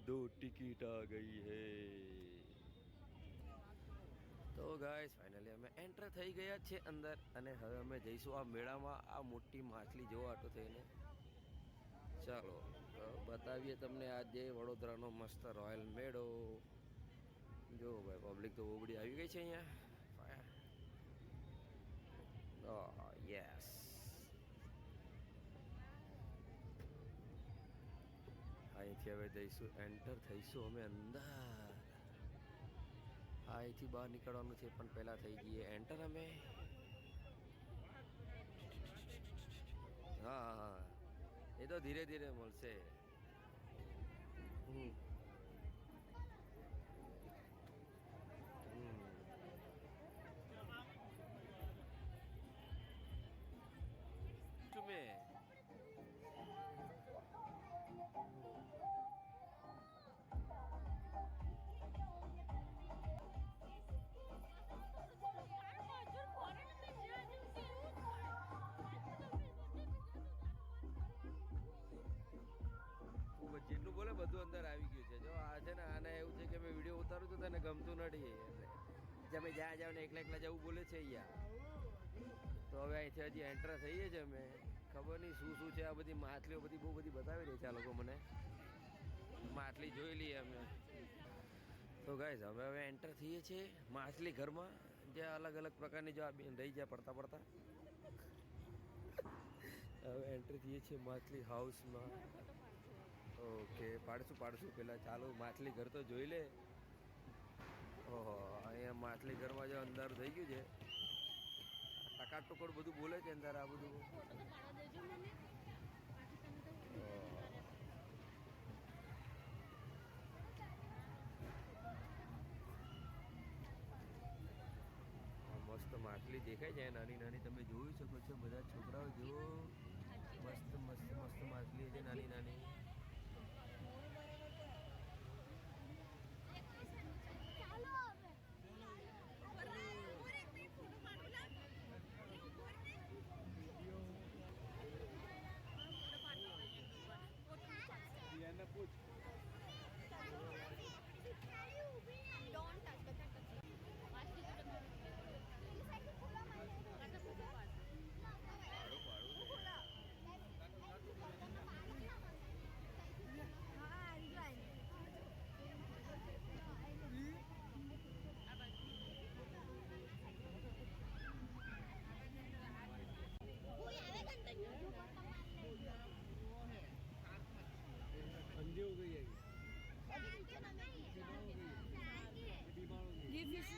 दो टिकट आ गई है। તો ગાઈસ ફાઇનલી અમે એન્ટર થઈ ગયા છે અંદર અને હવે અમે જઈશું આ મેળામાં આ મોટી માછલી જોવા આટો થઈને. ચાલો તો બતાવીએ તમને આજે વડોદરાનો મસ્ત રોયલ મેળો. જો ભાઈ પબ્લિક તો બહુ આવી ગઈ છે અહીંયા. યસ, અહીંથી હવે જઈશું, એન્ટર થઈશું અમે અંદર. અહીંથી બહાર નીકળવાનું છે પણ પહેલાં થઈ જઈએ એન્ટર અમે. હા હા, એ તો ધીરે ધીરે મળશે. તમે જેટલું બોલે બધું અંદર આવી ગયું છે. જો આ છે ને, આને એવું છે કે મેં વિડીયો ઉતારું તો તને ગમતું નથી એટલે તમે જ્યાં જાઓ ને એકલા એકલા જવું બોલે છે અહીંયા. તો હવે અહીંથી હજી એન્ટર થઈએ છીએ અમે. ખબર નહીં શું શું છે આ બધી માછલીઓ બધી બહુ બધી બતાવી રહી છે આ લોકો મને. માછલી જોઈ લઈએ અમે. તો ગાઈઝ હવે એન્ટર થઈએ છીએ માછલી ઘરમાં, જ્યાં અલગ અલગ પ્રકારની જો આ બેન રહી જાય પડતા પડતા. હવે એન્ટર થઈએ છીએ માછલી હાઉસમાં. ઓકે, પાડશું પેલા. ચાલો માછલી ઘર તો જોઈ લે. ઓહો, અહીંયા માછલી ઘરમાં જો અંદર થઈ ગયું છે. ટકાટ ટુકડ બધું બોલે છે અંદર આ બધું. મસ્ત માછલી દેખાય છે નાની નાની, તમે જોઈ શકો છો. બધા છોકરાઓ જુઓ, મસ્ત મસ્ત મસ્ત માછલી છે નાની નાની. अंधे हो गई है ये फिश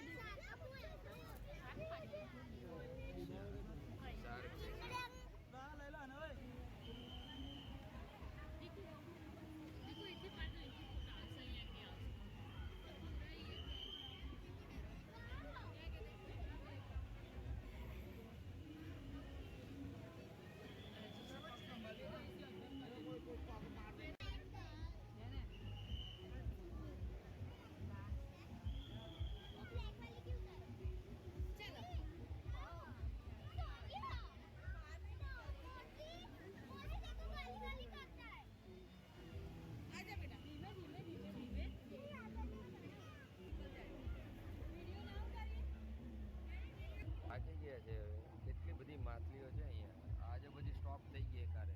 આજે ગયા છે. કેટલી બધી માછલીઓ છે અહીંયા. આજે બધી સ્ટોપ થઈ ગઈ કારે.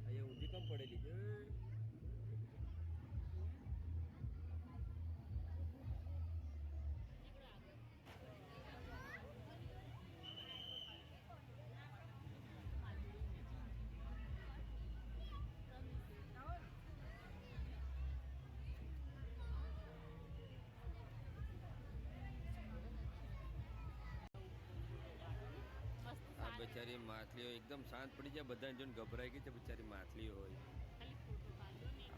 અહીંયા ઊંધી કમ પડેલી છે. બેચારી માછલીઓ એકદમ શાંત પડી જાય. બધાને જોઈને ગભરાઈ ગઈ છે બેચારી માછલીઓ હોય.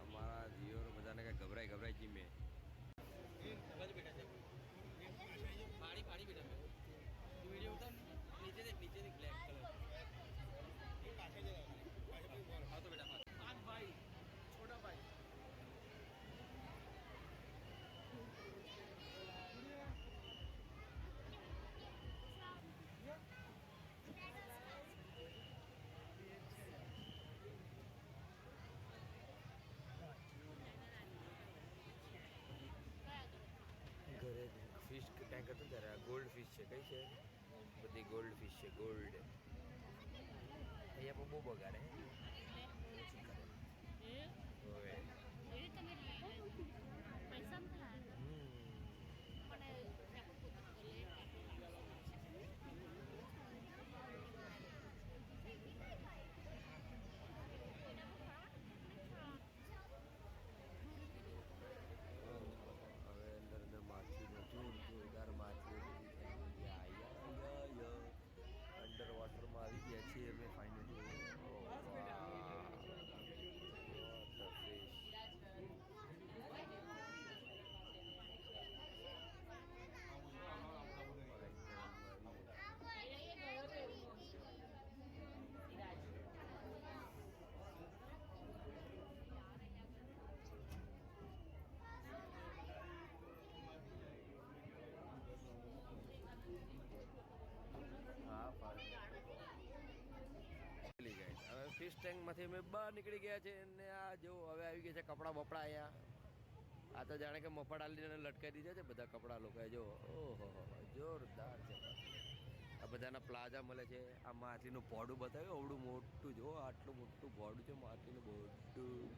અમારા જીઓ બધાને કઈ ગભરાઈ જી મેં. ફિશ ટેન્ક હતું ત્યારે આ ગોલ્ડ ફિશ છે. કઈ છે? બધી ગોલ્ડ ફિશ છે. ગોલ્ડ અહીંયા પણ બહુ બગાડે. ઓછી કરે. હવે જોરદાર માછલીઓ અંડર વોટરમાં આવી ગયા છીએ અમે ફાઇનલી. હવે ફિશ ટેન્કમાંથી અમે બહાર નીકળી ગયા છે અને આ જો હવે આવી ગયા છે કપડાં બપડા અહીંયા. આ તો જાણે કે મફત આલીને લટકાઈ દીધા છે બધા કપડાં લોકોએ. જો ઓહો જોરદાર છે. આ બધાના પ્લાઝા મળે છે. આ માછલીનું ભોડું બતાવ્યું અવડું મોટું. જો આટલું મોટું ભોડું છે માછલીનું મોટું.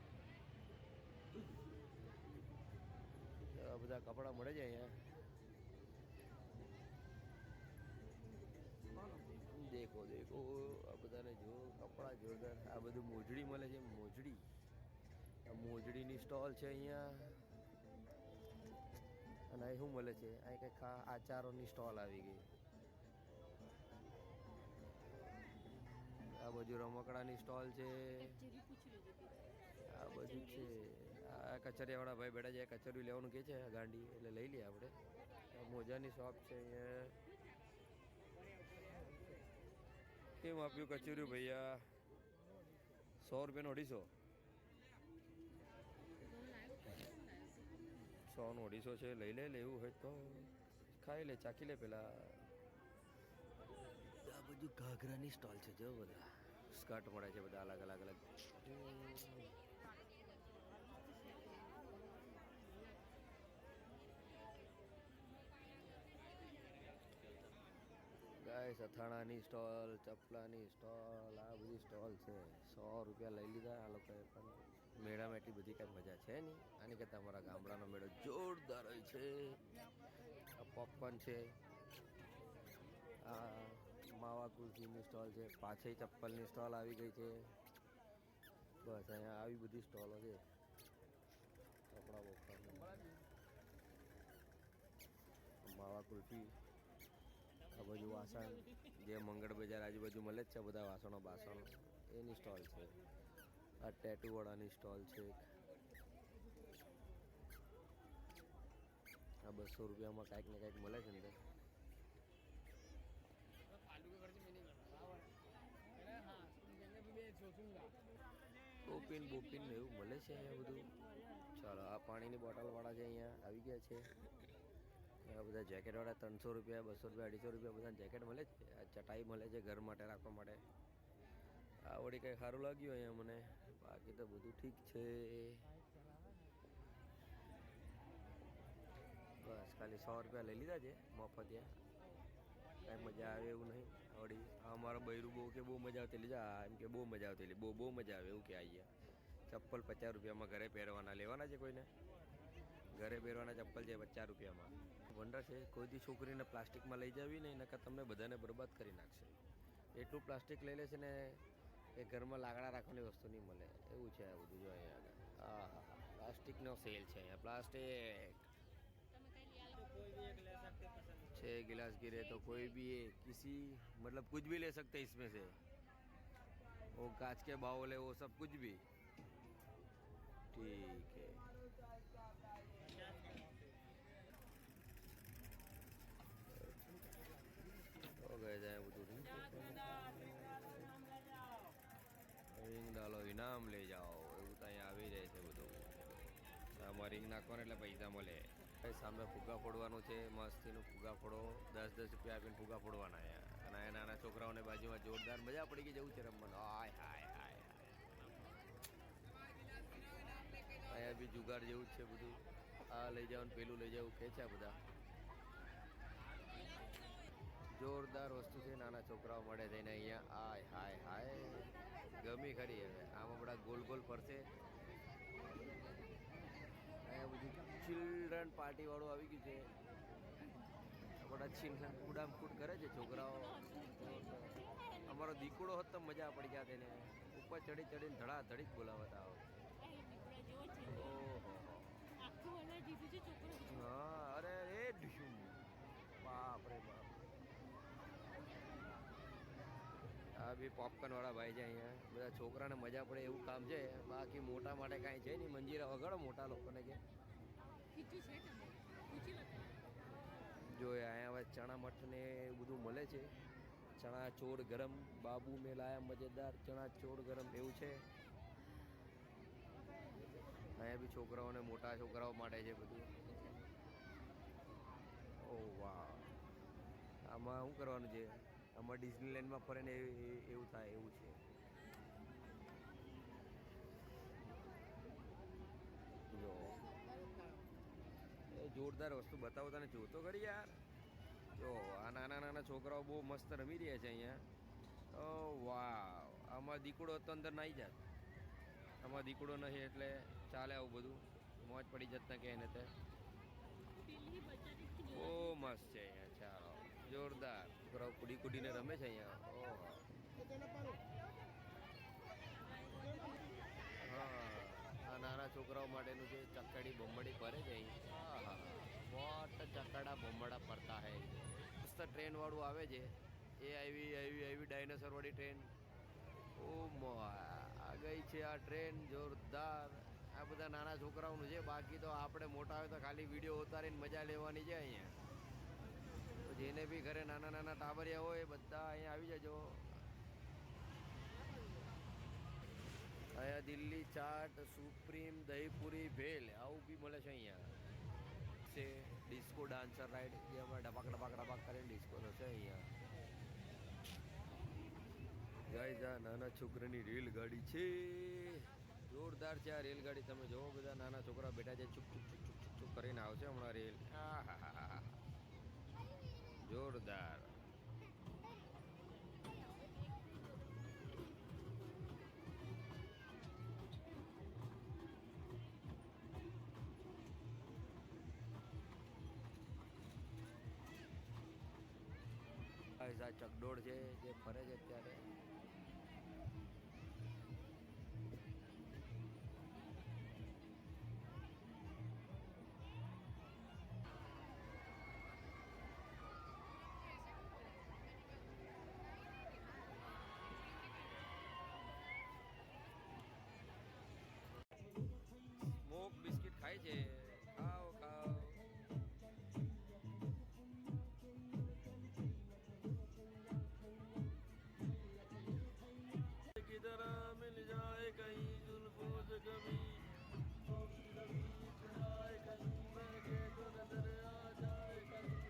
આ બધા કપડાં મળે છે અહીંયા. દેખો દેખો આ બધાને જો કપડાં જોરદાર. આ બધું મોજડી મળે છે. મોજડી, આ મોજડીની સ્ટોલ છે અહીંયા. અને અહીં શું મળે છે? અહીં કંઈક આચારોની સ્ટોલ આવી ગઈ. આ બાજુ રમકડાની સ્ટોલ છે. આ બધું છે. આ કચરિયાવાળા ભાઈ બેઠા છે. કચરિયું લેવાનું કે છે ગાંડી, એટલે લઈ લઈએ આપણે. મોજાની શોપ છે અહીંયા. કેમ આપ્યું કચોરી ભૈયા? 100 રૂપિયાનો 250. 100 નો 250 છે. લઈ લે. લેવું હોય તો ખાઈ લે, ચાખી લે પેલા. આ બધું ઘાઘરાની સ્ટોલ છે. જો બધા સ્કર્ટ મળે છે બધા અલગ અલગ અલગ. ગાઈસ અથાણાની સ્ટોલ, ચપલાની સ્ટોલ, આ બધી સ્ટોલ છે. 100 રૂપિયા લઈ લીધા આ લોકોએ. પણ મેળામાં એટલી બધી કાંઈ મજા છે નહીં. આની કરતાં અમારા ગામડાનો મેળો જોરદાર હોય છે. આ પોપકોર્ન છે. આ માવા કુલ્ફીની સ્ટોલ છે. પાછળ ચપ્પલની સ્ટોલ આવી ગઈ છે. બસ અહીંયા આવી બધી સ્ટોલો છે. કપડા બપડા, માવા કુલ્ફી. આ બાજુ વાસણ જે મંગળ બજાર આજુબાજુ મળે જ છે બધા વાસણો બાસણો, એની સ્ટોલ છે. આ ટેટુવાળાની સ્ટોલ છે. આ 200 રૂપિયામાં કાંઈક ને કાંઈક મળે છે અંદર. બોપિન બોપિન એવું મળે છે અહીંયા બધું. ચાલો આ પાણીની બોટલવાળા છે અહીંયા આવી ગયા છે. આ બધા જેકેટવાળા 300 રૂપિયા, 200 રૂપિયા, 250 રૂપિયા બધા જેકેટ મળે છે. આ ચટાઈ મળે છે ઘર માટે રાખવા માટે. આ વળી કંઈ સારું લાગ્યું અહીંયા મને. બાકી તો બધું ઠીક છે. બસ ખાલી 100 રૂપિયા લઈ લીધા છે મફતિયા. કાંઈ મજા આવે એવું નહીં. વળી અમારો બૈરું બહુ કે બહુ મજા આવતી લીધા. એમ કે બહુ મજા આવતી, બહુ મજા આવે એવું કે અહીંયા. ચપ્પલ 50 રૂપિયામાં ઘરે પહેરવાના લેવાના છે કોઈને? ઘરે પહેરવાના ચપ્પલ છે 50 રૂપિયામાં. વંડર છે. કોઈથી છોકરીને પ્લાસ્ટિકમાં લઈ જવી નહીં, નકર તમને બધાને બરબાદ કરી નાખશે. એટલું પ્લાસ્ટિક લઈ લેશે ને એ ઘરમાં લાકડા રાખવાની વસ્તુ નહીં મળે એવું છે આ બધું. જો અહીંયા હા હા પ્લાસ્ટિકનો સેલ છે અહીંયા. પ્લાસ્ટિક 6 गिलास गिरे तो कोई भी किसी मतलब कुछ भी ले सकते हैं इसमें से. वो कांच के बाउल है वो सब कुछ भी ठीक है. हो गए जाए બધું રિંગ ડાલો ઇનામ લઈ જાઓ એવું તો અહીંયા આવી જાય છે બધું. આમાં રિંગ નાખવાનું એટલે પૈસા મળે. સામે ફુગ્ગા ફોડવાનું છે. મસ્તીનું ફુગ્ગા ફોડો. 10-10 રૂપિયા આપીને ફુગ્ગા ફોડવાના અહીંયા. અને આ નાના છોકરાઓને બાજુમાં જોરદાર મજા પડી ગઈ જવું છે રમવાનું. હાય હાય હાય અહીંયા બી જુગાર જેવું જ છે બધું. આ લઈ જાવ પેલું લઈ જાવ કે છે આ બધા. જોરદાર વસ્તુ છે નાના છોકરાઓ માટે થઈને અહીંયા. આય હાય હાય, ગમી ખરી. હવે આમાં બધા ગોલ ગોલ ફરશે. અહીંયા બધું ચિલ્ડ્રન પાર્ટી વાળું આવી ગયું છે. બધા ચિલ્ડ્રન કૂદામકૂદ કરે છે છોકરાઓ. અમારો દીકડો હોત તો મજા પડી ગયા તેને. ઉપર ચડી ચડીને ધડાધડી બોલાવતા આવો. ઓહો, હા, અરે એ ઢીશું, બાપ રે બાપ. આ બી પોપકોર્ન વાળા ભાઈ છે અહીંયા. બધા છોકરાને મજા પડે એવું કામ છે. બાકી મોટા માટે કાંઈ છે નહીં. મંજીરા વગાડો મોટા લોકોને કે. જો અહીંયા હવે ચણા મઠ ને એવું બધું મળે છે. ચણા ચોર ગરમ, બાબુ મેં લાયા મજેદાર ચણા ચોર ગરમ એવું છે. અહીંયા બી છોકરાઓને મોટા છોકરાઓ માટે છે બધું. ઓ વાહ, આમાં શું કરવાનું છે? આમાં ડિઝનીલેન્ડમાં ફરે ને એવું થાય એવું છે. જો એ જોરદાર વસ્તુ બતાવો તને, જોતો કરી યાર. જો આ નાના નાના છોકરાઓ બહુ મસ્ત રમી રહ્યા છે અહીંયા. ઓ વાહ, આમાં દીકડો તો અંદર નાહી જાત. આમાં દીકડો નહીં એટલે ચાલે આવું બધું. મોજ પડી જતા કે એને તે બહુ મસ્ત છે અહીંયા. ચાલો, જોરદાર. છોકરાઓ કુદી કુદીને રમે છે અહીંયા. ઓહો, હા, આ નાના છોકરાઓ માટેનું જે ચક્કડી બોમ્બડી ફરે છે અહીં. હા હા, બહોત ચક્કડા બોમ્બડા ફરતા હૈ. મસ્ત ટ્રેન વાળું આવે છે. એ આવી ડાયનોસર વાળી ટ્રેન. ઓ આ ગઈ છે આ ટ્રેન, જોરદાર. આ બધા નાના છોકરાઓનું છે. બાકી તો આપણે મોટા હોય તો ખાલી વિડીયો ઉતારીને મજા લેવાની છે અહીંયા. તો જેને બી ઘરે નાના નાના ટાબરિયા હોય બધા અહીંયા આવી જજો. અહીંયા દિલ્હી ચાટ, સુપ્રીમ, દહીપુરી, ભેલ આવું બી મળે છે અહીંયા. છે ડિસ્કો ડાન્સર રાઈડ, જે અમે ડબાક ડબાક ડબાક કરીને ડિસ્કો થશે અહીંયા. ગાઈસ, આ નાના છોકરાની રેલગાડી છે. જોરદાર છે આ રેલગાડી. તમે જોવો, બધા નાના છોકરા બેઠા છે. ચૂપ ચૂપ ચૂપ ચૂપ ચૂપ ચૂપ કરીને આવશે હમણાં રેલ. હા, જોરદાર. આ ચકડોળ છે જે ફરે છે અત્યારે. સ્મોક બિસ્કિટ ખાય છે. ખાઓ ખાઓ. किधर मिल जाए कहीं जुल्फों से कभी जाए कहीं महके तो नजर आ जाए कहीं.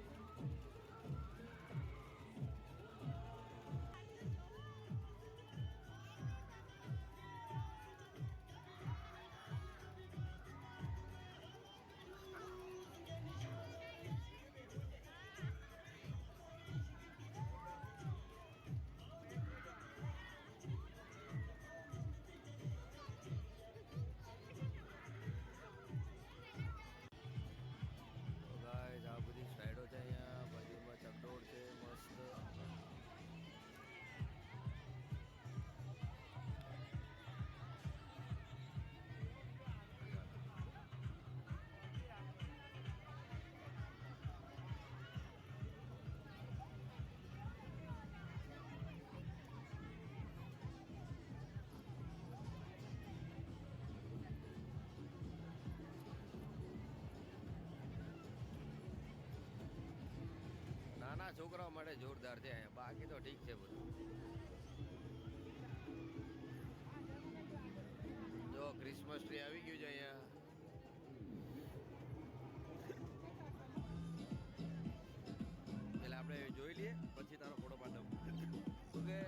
આ બધી સાઈડો છે અહીંયા. બાજુમાં ચકડોળ છે મસ્ત. નાના છોકરાઓ માટે જોરદાર છે અહીંયા. બાકી તો ઠીક છે બધું. જો ક્રિસમસ ટ્રી આવી ગયું છે અહીંયા. એટલે આપણે જોઈ લઈએ પછી તારો ફોટો પાડો. શું કે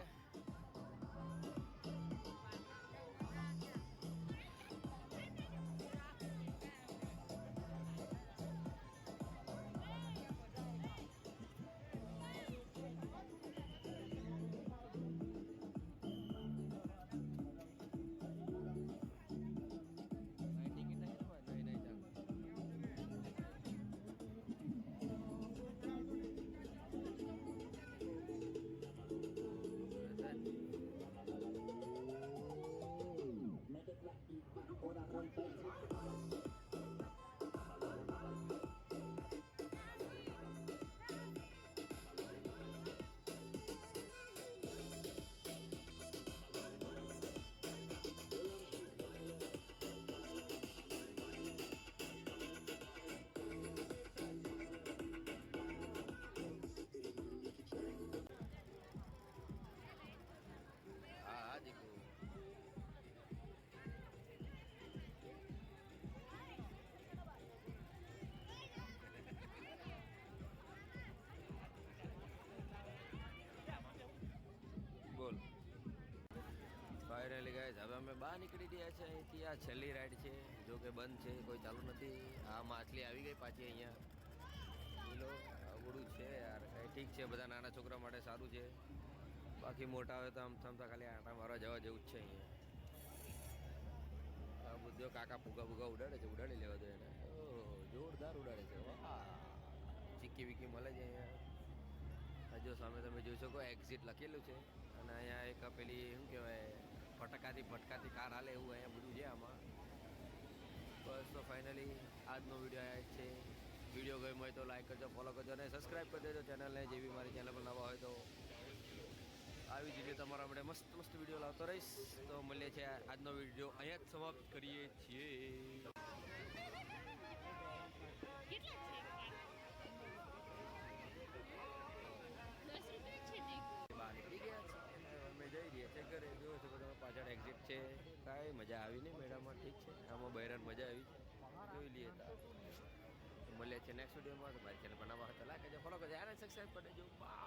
ગાઈસ હવે અમે બહાર નીકળી ગયા છે અહીંથી. આ છેલ્લી રાઈડ છે, જો કે બંધ છે, કોઈ ચાલુ નથી. આ માછલી આવી ગઈ પાછી અહીંયા. કિલો આવડું છે યાર, કંઈ ઠીક છે, બધા નાના છોકરા માટે સારું છે. બાકી મોટા હોય તો આમ થમતા ખાલી આંટા મારવા જવા જેવું જ છે અહીંયા. આ બધો કાકા ફુગા ફુગા ઉડાડે છે, ઉડાડી લેવા દો એને. ઓહ જોરદાર ઉડાડે છે, વાહ. ચીક્કી વિક્કી મળે છે અહીંયા. જો સામે તમે જોઈ શકો એક્ઝિટ લખેલું છે, અને અહીંયા એક પેલી શું કહેવાય ફટકાથી ફટકાથી કાર હાલે એવું અહીંયા બધું છે આમાં. બસ તો ફાઇનલી આજનો વિડીયો આ જ છે. વિડીયો ગમ્યો હોય તો લાઈક કરજો, ફોલો કરજો અને સબસ્ક્રાઈબ કરી દેજો ચેનલને. જેવી મારી ચેનલ પર નવા હોય તો આવી જ રીતે તમારા માટે મસ્ત મસ્ત વિડીયો લાવતો રહીશ. તો મળીએ છીએ, આજનો વિડીયો અહીંયા જ સમાપ્ત કરીએ છીએ. બહાર નીકળી ગયા છે અને અમે જઈ રહ્યા છીએ ઘરે. જોયો છો તમે પાછળ એક્ઝિટ છે. કાંઈ મજા આવી નહીં મેળામાં, ઠીક છે. આમાં બહેરાન મજા આવી, જોઈ લઈએ તો મળીએ છીએ નેક્સ્ટ વિડીયોમાં. તો મારી ચેનલ પર નવા હતા લાઈક કરજો, ફોલો કરજો, આને સબસ્ક્રાઈબ કરી દેજો. બાય.